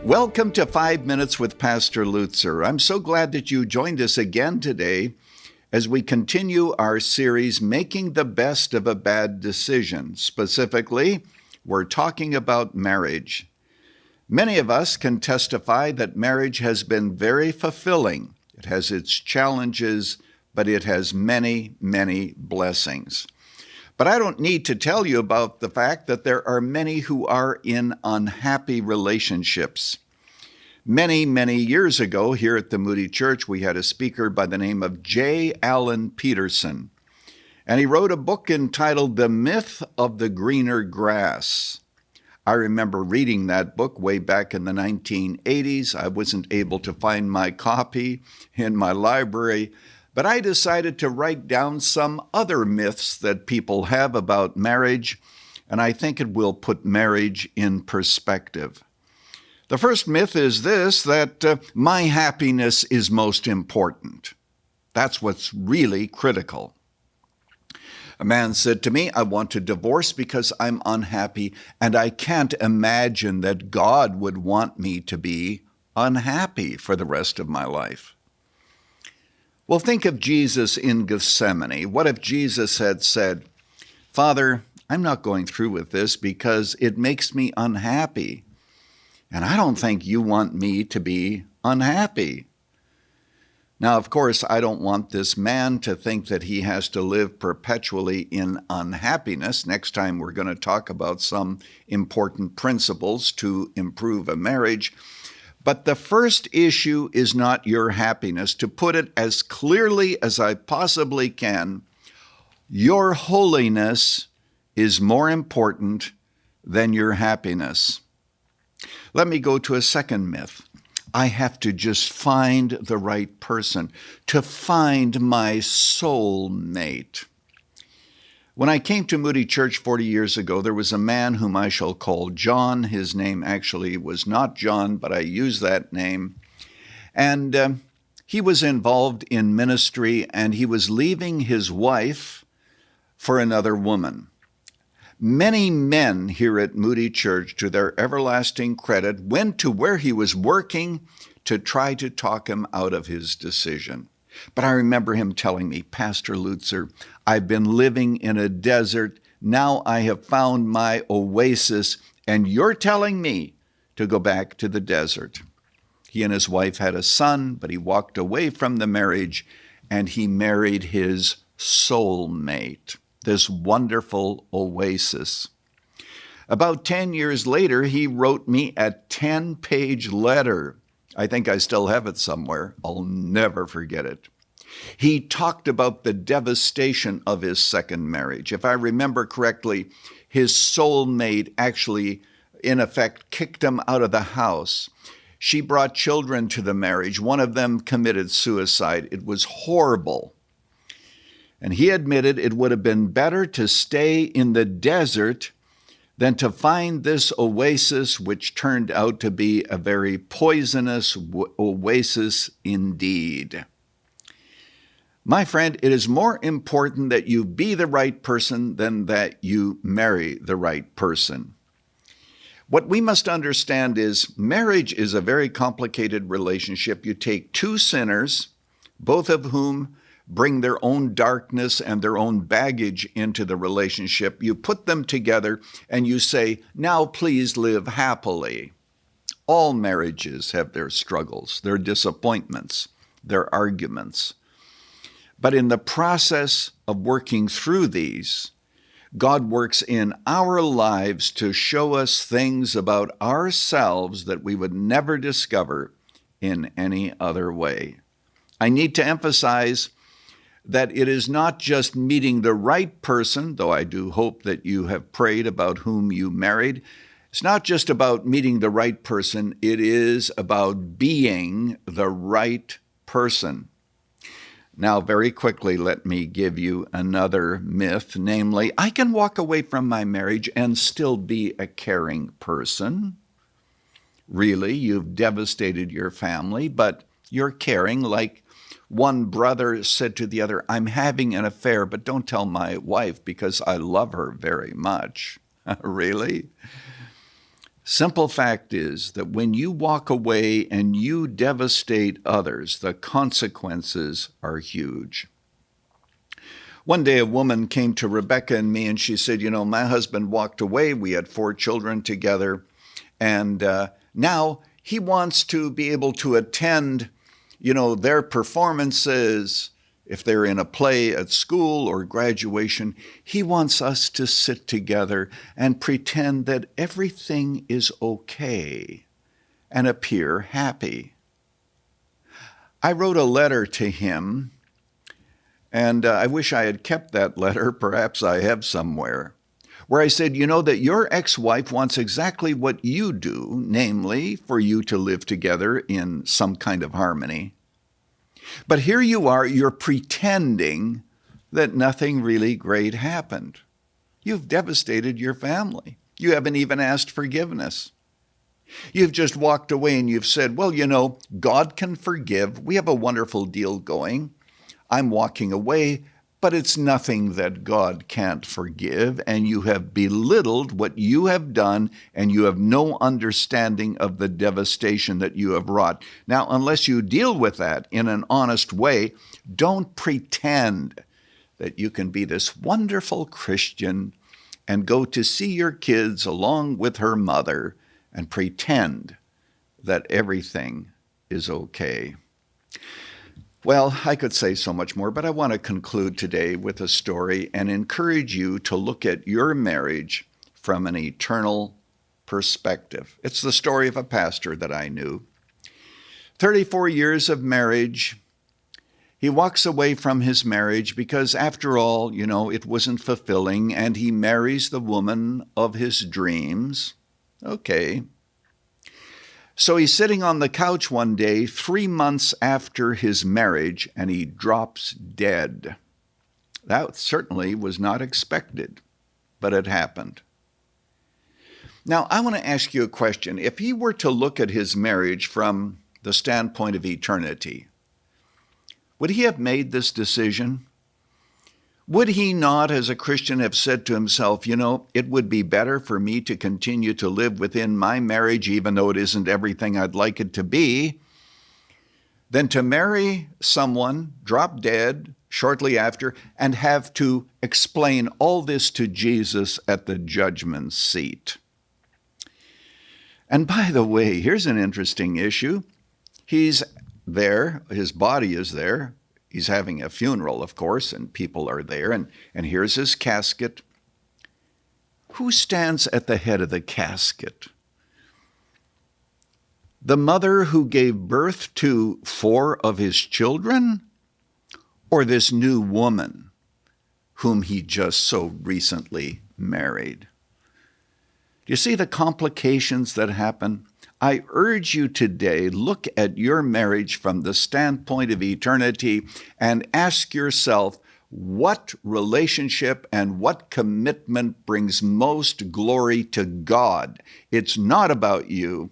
Welcome to 5 Minutes with Pastor Lutzer. I'm so glad that you joined us again today as we continue our series, Making the Best of a Bad Decision. Specifically, we're talking about marriage. Many of us can testify that marriage has been very fulfilling. It has its challenges, but it has many, many blessings. But I don't need to tell you about the fact that there are many who are in unhappy relationships. Many, many years ago, here at the Moody Church, we had a speaker by the name of J. Allen Peterson, and he wrote a book entitled The Myth of the Greener Grass. I remember reading that book way back in the 1980s. I wasn't able to find my copy in my library, but I decided to write down some other myths that people have about marriage, and I think it will put marriage in perspective. The first myth is this, that my happiness is most important. That's what's really critical. A man said to me, I want to divorce because I'm unhappy, and I can't imagine that God would want me to be unhappy for the rest of my life. Well, think of Jesus in Gethsemane. What if Jesus had said, Father, I'm not going through with this because it makes me unhappy, and I don't think you want me to be unhappy. Now, of course, I don't want this man to think that he has to live perpetually in unhappiness. Next time we're going to talk about some important principles to improve a marriage. But the first issue is not your happiness. To put it as clearly as I possibly can, your holiness is more important than your happiness. Let me go to a second myth. I have to just find the right person, to find my soulmate. When I came to Moody Church 40 years ago, there was a man whom I shall call John. His name actually was not John, but I use that name. And he was involved in ministry, and he was leaving his wife for another woman. Many men here at Moody Church, to their everlasting credit, went to where he was working to try to talk him out of his decision. But I remember him telling me, Pastor Lutzer, I've been living in a desert. Now I have found my oasis, and you're telling me to go back to the desert. He and his wife had a son, but he walked away from the marriage, and he married his soulmate, this wonderful oasis. About 10 years later, he wrote me a 10-page letter. I think I still have it somewhere. I'll never forget it. He talked about the devastation of his second marriage. If I remember correctly, his soulmate actually, in effect, kicked him out of the house. She brought children to the marriage. One of them committed suicide. It was horrible. And he admitted it would have been better to stay in the desert than to find this oasis, which turned out to be a very poisonous oasis indeed. My friend, it is more important that you be the right person than that you marry the right person. What we must understand is marriage is a very complicated relationship. You take two sinners, both of whom bring their own darkness and their own baggage into the relationship. You put them together and you say, now please live happily. All marriages have their struggles, their disappointments, their arguments. But in the process of working through these, God works in our lives to show us things about ourselves that we would never discover in any other way. I need to emphasize that it is not just meeting the right person, though I do hope that you have prayed about whom you married. It's not just about meeting the right person, it is about being the right person. Now, very quickly, let me give you another myth, namely, I can walk away from my marriage and still be a caring person. Really, you've devastated your family, but you're caring. Like one brother said to the other, I'm having an affair, but don't tell my wife because I love her very much. Really? Simple fact is that when you walk away and you devastate others, the consequences are huge. One day a woman came to Rebecca and me and she said, my husband walked away. We had 4 children together. And now he wants to be able to attend, their performances. If they're in a play at school or graduation, he wants us to sit together and pretend that everything is okay and appear happy. I wrote a letter to him, and I wish I had kept that letter. Perhaps I have somewhere, where I said, that your ex-wife wants exactly what you do, namely for you to live together in some kind of harmony. But here you are, you're pretending that nothing really great happened. You've devastated your family. You haven't even asked forgiveness. You've just walked away and you've said, well, God can forgive. We have a wonderful deal going. I'm walking away, but it's nothing that God can't forgive, and you have belittled what you have done, and you have no understanding of the devastation that you have wrought. Now, unless you deal with that in an honest way, don't pretend that you can be this wonderful Christian and go to see your kids along with her mother and pretend that everything is okay. Well, I could say so much more, but I want to conclude today with a story and encourage you to look at your marriage from an eternal perspective. It's the story of a pastor that I knew. 34 years of marriage. He walks away from his marriage because, after all, it wasn't fulfilling, and he marries the woman of his dreams. Okay. So he's sitting on the couch one day, 3 months after his marriage, and he drops dead. That certainly was not expected, but it happened. Now, I want to ask you a question. If he were to look at his marriage from the standpoint of eternity, would he have made this decision? Would he not, as a Christian, have said to himself, it would be better for me to continue to live within my marriage, even though it isn't everything I'd like it to be, than to marry someone, drop dead shortly after, and have to explain all this to Jesus at the judgment seat? And by the way, here's an interesting issue. He's there, his body is there. He's having a funeral, of course, and people are there, and here's his casket. Who stands at the head of the casket? The mother who gave birth to 4 of his children? Or this new woman whom he just so recently married? Do you see the complications that happen? I urge you today, look at your marriage from the standpoint of eternity and ask yourself, what relationship and what commitment brings most glory to God? It's not about you.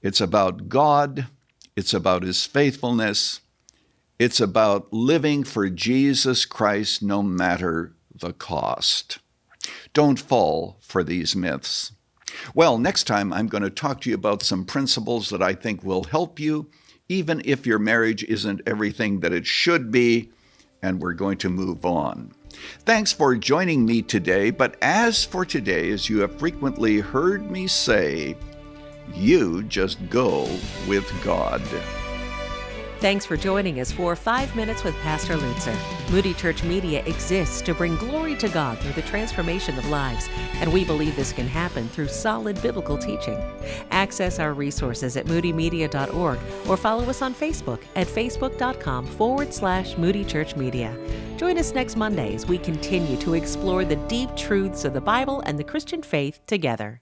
It's about God. It's about His faithfulness. It's about living for Jesus Christ no matter the cost. Don't fall for these myths. Well, next time I'm going to talk to you about some principles that I think will help you, even if your marriage isn't everything that it should be, and we're going to move on. Thanks for joining me today, but as for today, as you have frequently heard me say, you just go with God. Thanks for joining us for 5 Minutes with Pastor Lutzer. Moody Church Media exists to bring glory to God through the transformation of lives, and we believe this can happen through solid biblical teaching. Access our resources at moodymedia.org or follow us on Facebook at facebook.com/Moody Church Media. Join us next Monday as we continue to explore the deep truths of the Bible and the Christian faith together.